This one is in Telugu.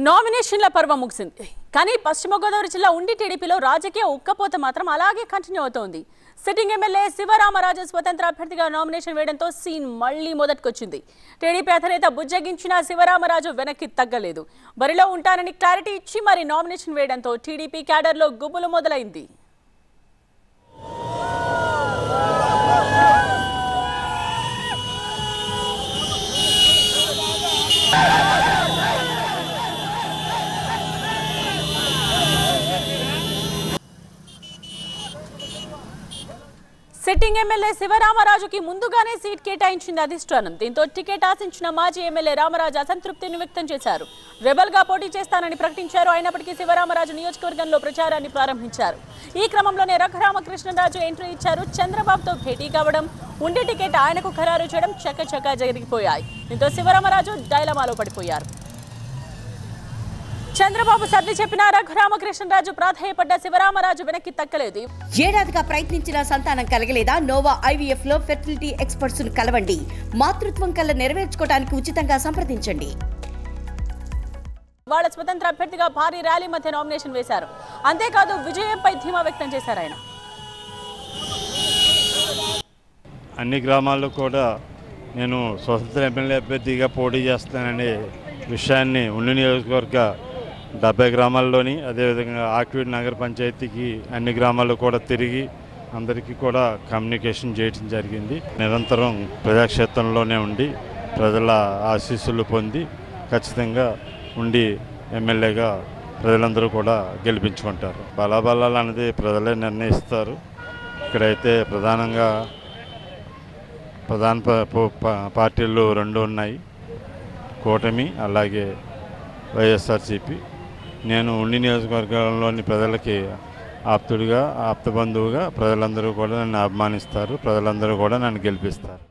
నామినేషన్ల పర్వం ముగిసింది. కానీ పశ్చిమ గోదావరి జిల్లా ఉండి టీడీపీలో రాజకీయ ఉక్కపోత మాత్రం అలాగే కంటిన్యూ అవుతోంది. సిట్టింగ్ ఎమ్మెల్యే శివరామరాజు స్వతంత్ర అభ్యర్థిగా నామినేషన్ వేయడంతో సీన్ మళ్లీ మొదటికొచ్చింది. టీడీపీ అధినేత బుజ్జగించిన శివరామరాజు వెనక్కి తగ్గలేదు. బరిలో ఉంటానని క్లారిటీ ఇచ్చి మరి నామినేషన్ వేయడంతో టీడీపీ క్యాడర్లో గుబులు మొదలైంది. సిట్టింగ్ ఎమ్మెల్యే శివరామరాజుకి ముందుగానే సీట్ కేటాయించింది అధిష్టానం. దీంతో టికెట్ ఆశించిన మాజీ ఎమ్మెల్యే రామరాజు అసంతృప్తిని వ్యక్తం చేశారు. రెబల్ గా పోటీ చేస్తానని ప్రకటించారు. అయినప్పటికీ శివరామరాజు నియోజకవర్గంలో ప్రచారాన్ని ప్రారంభించారు. ఈ క్రమంలోనే రఘురామకృష్ణరాజు ఎంట్రీ ఇచ్చారు. చంద్రబాబుతో భేటీ కావడం, ఉండి టికెట్ ఆయనకు ఖరారు చేయడం చకచకా జరిగిపోయాయి. దీంతో శివరామరాజు డైలమాలో పడిపోయారు. చంద్రబాబు సర్ది చెప్పిన రఘురామకృష్ణరాజు ప్రాధాయపడ్డ శివరామరాజు వెనక్కి తక్కలేదు. ఏడాదిగా ప్రయత్నించిన సంతానం కలగలేదా? నోవా IVF లో ఫెర్టిలిటీ ఎక్స్పర్ట్స్ ను కలవండి. మాతృత్వం కల నెరవేర్చుకోవడానికి ఉచితంగా సంప్రదించండి. వాళ్ళ స్వతంత్ర అభ్యర్థిగా భారీ ర్యాలీ మధ్య నామినేషన్ వేశారు. అంతేకాదు విజయంపై ధీమా వ్యక్తం చేశారు ఆయన. అన్ని గ్రామాల్లో కూడా నేను స్వతంత్ర ఎమ్మెల్యే అభ్యర్థిగా పోటీ చేస్తాననే విషయాన్ని ఉండి నియోజకవర్గ 70 గ్రామాల్లోని, అదేవిధంగా ఆక్విడ్ నగర పంచాయతీకి అన్ని గ్రామాల్లో కూడా తిరిగి అందరికీ కూడా కమ్యూనికేషన్ చేయడం జరిగింది. నిరంతరం ప్రజాక్షేత్రంలోనే ఉండి ప్రజల ఆశీస్సులు పొంది ఖచ్చితంగా ఉండి ఎమ్మెల్యేగా ప్రజలందరూ కూడా గెలిపించుకుంటారు. బలాబలాలు అనేది ప్రజలే నిర్ణయిస్తారు. ఇక్కడైతే ప్రధానంగా ప్రధాన పార్టీలు 2 ఉన్నాయి, కూటమి అలాగే వైఎస్ఆర్సీపీ. నేను ఉండి నియోజకవర్గంలోని ప్రజలకి ఆప్తుడిగా, ఆప్తబంధువుగా ప్రజలందరూ కూడా నన్ను అభిమానిస్తారు. ప్రజలందరూ కూడా నన్ను గెలిపిస్తారు.